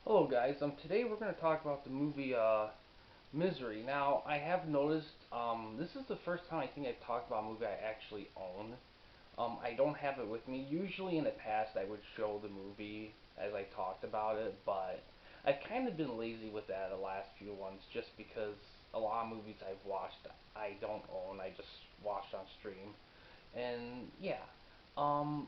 Hello guys, today we're going to talk about the movie Misery. Now, I have noticed, this is the first time I think I've talked about a movie I actually own. I don't have it with me. Usually in the past I would show the movie as I talked about it, but I've kind of been lazy with that the last few ones just because a lot of movies I've watched I don't own, I just watched on stream. And yeah, um,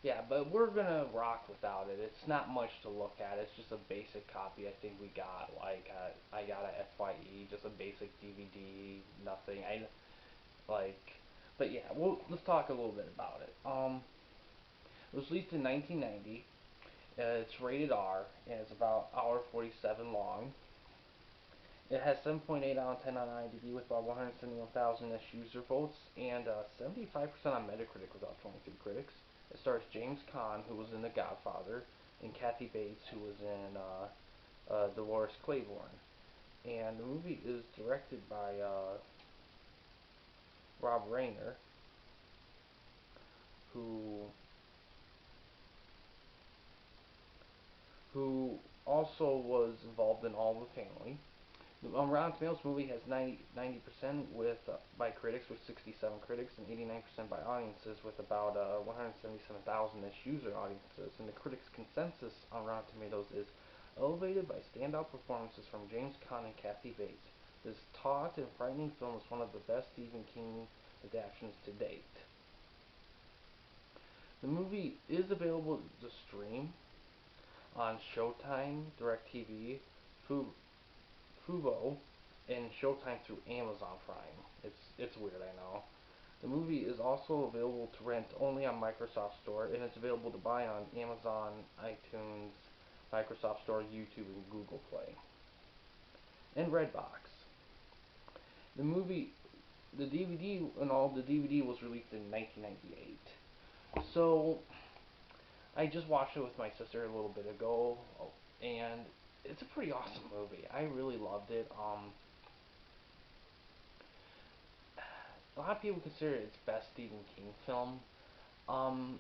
yeah, but we're gonna rock without it. It's not much to look at. It's just a basic copy. I think we got I got a FYE, just a basic DVD, nothing. I like, but yeah, let's talk a little bit about it. It was released in 1990. It's rated R, and it's about hour 47 long. It has 7.8 out of 10 on IMDb with about 171,000-ish user votes and 75% on Metacritic with about 23 critics. It stars James Caan, who was in The Godfather, and Kathy Bates, who was in Dolores Claiborne. And the movie is directed by Rob Reiner, who who also was involved in All in the Family. Rotten Tomatoes movie has 90% with by critics with 67 critics and 89% by audiences with about 177,000-ish user audiences. And the critics' consensus on Rotten Tomatoes is elevated by standout performances from James Caan and Kathy Bates. This taut and frightening film is one of the best Stephen King adaptations to date. The movie is available to stream on Showtime, DirecTV, Fubo, and Showtime through Amazon Prime. It's weird, I know. The movie is also available to rent only on Microsoft Store, and it's available to buy on Amazon, iTunes, Microsoft Store, YouTube, and Google Play, and Redbox. The movie, the DVD, and all the DVD was released in 1998. So I just watched it with my sister a little bit ago, and it's a pretty awesome movie. I really loved it. A lot of people consider it its best Stephen King film. Um,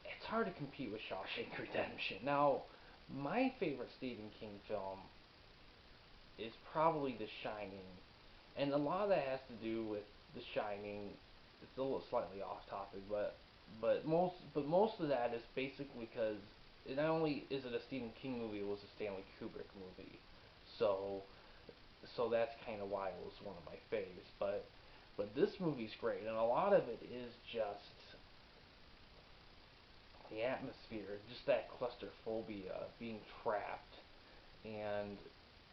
it's hard to compete with Shawshank Redemption. Now, my favorite Stephen King film is probably The Shining, and a lot of that has to do with The Shining. It's a little slightly off topic, but most of that is basically because it not only is it a Stephen King movie, it was a Stanley Kubrick movie. So so that's kind of why it was one of my faves. But this movie's great, and a lot of it is just the atmosphere, just that claustrophobia, being trapped, and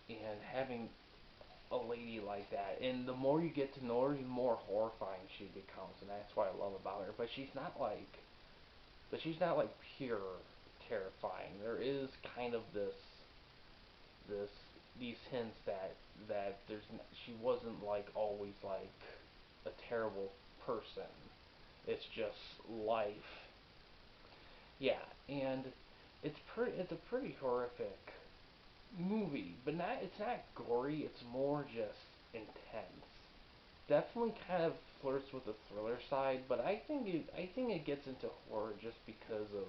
and having a lady like that. And the more you get to know her, the more horrifying she becomes, and that's what I love about her. But she's not like pure terrifying. There is kind of this these hints that she wasn't like always like a terrible person. It's just life. Yeah, and it's a pretty horrific movie, but not it's not gory. It's more just intense. Definitely kind of flirts with the thriller side, but I think it gets into horror just because of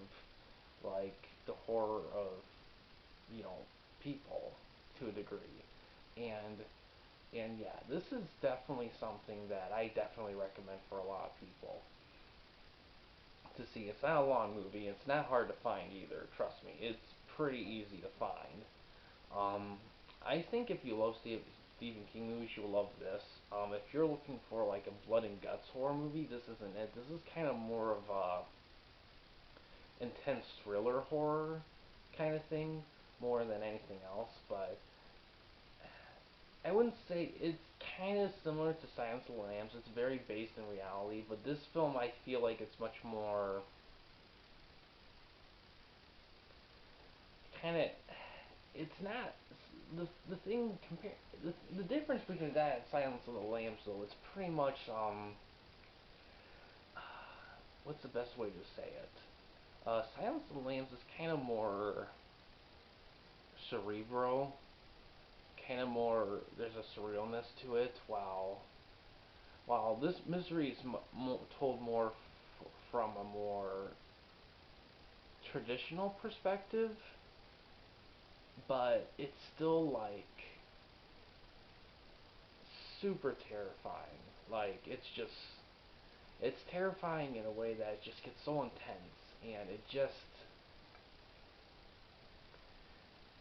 like the horror of you know people to a degree, and and yeah, this is definitely something that I definitely recommend for a lot of people to see. It's not a long movie. It's not hard to find either. Trust me, it's pretty easy to find. Um, I think if you love Stephen King movies, you'll love this. If you're looking for like a blood and guts horror movie, this isn't it. This is kind of more of a intense thriller horror kind of thing, more than anything else. But I wouldn't say it's kind of similar to Silence of the Lambs. It's very based in reality, but this film I feel like it's much more kind of. It's not the thing compare the difference between that and Silence of the Lambs though. It's pretty much what's the best way to say it? Silence of the Lambs is kind of more cerebral, kind of more. There's a surrealness to it, while this Misery is told more from a more traditional perspective, but it's still like super terrifying. Like it's terrifying in a way that it just gets so intense, and it just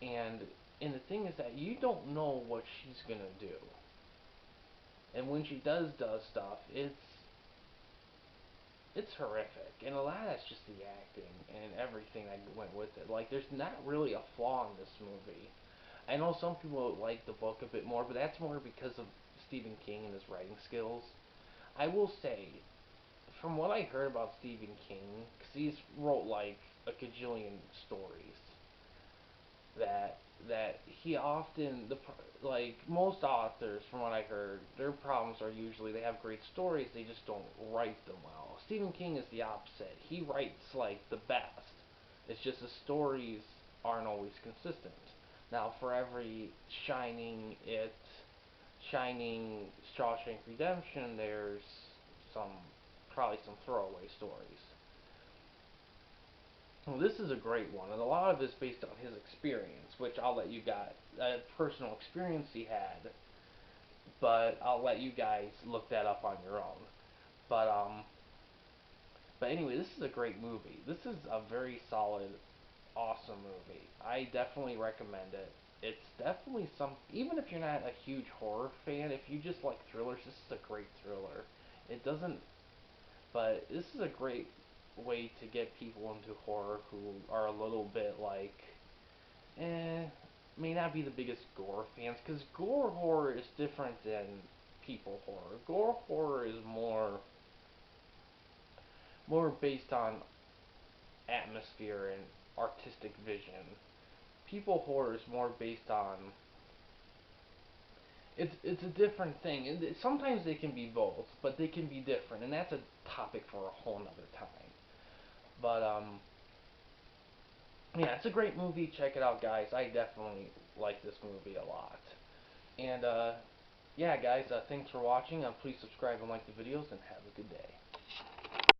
and and the thing is that you don't know what she's gonna do, and when she does stuff, it's horrific, and a lot of that's just the acting and everything that went with it. Like, there's not really a flaw in this movie. I know some people like the book a bit more, but that's more because of Stephen King and his writing skills. I will say, from what I heard about Stephen King, because he's wrote like a gajillion stories, that he often like most authors, from what I heard, their problems are usually they have great stories, they just don't write them well. Stephen King is the opposite. He writes like the best. It's just the stories aren't always consistent. Now, for every Shining, Shawshank Redemption, there's some probably some throwaway stories. Well, this is a great one, and a lot of it's based on his experience, which I'll let you guys, a personal experience he had, but I'll let you guys look that up on your own. But but anyway, this is a great movie. This is a very solid, awesome movie. I definitely recommend it. It's definitely some, even if you're not a huge horror fan, if you just like thrillers, this is a great thriller. It doesn't, but this is a great way to get people into horror who are a little bit like, may not be the biggest gore fans, because gore horror is different than people horror. Gore horror is more based on atmosphere and artistic vision. People horror is more based on, it's a different thing. And sometimes they can be both, but they can be different, and that's a topic for a whole nother time. But yeah, it's a great movie. Check it out, guys. I definitely like this movie a lot. And yeah, guys, thanks for watching. Please subscribe and like the videos, and have a good day.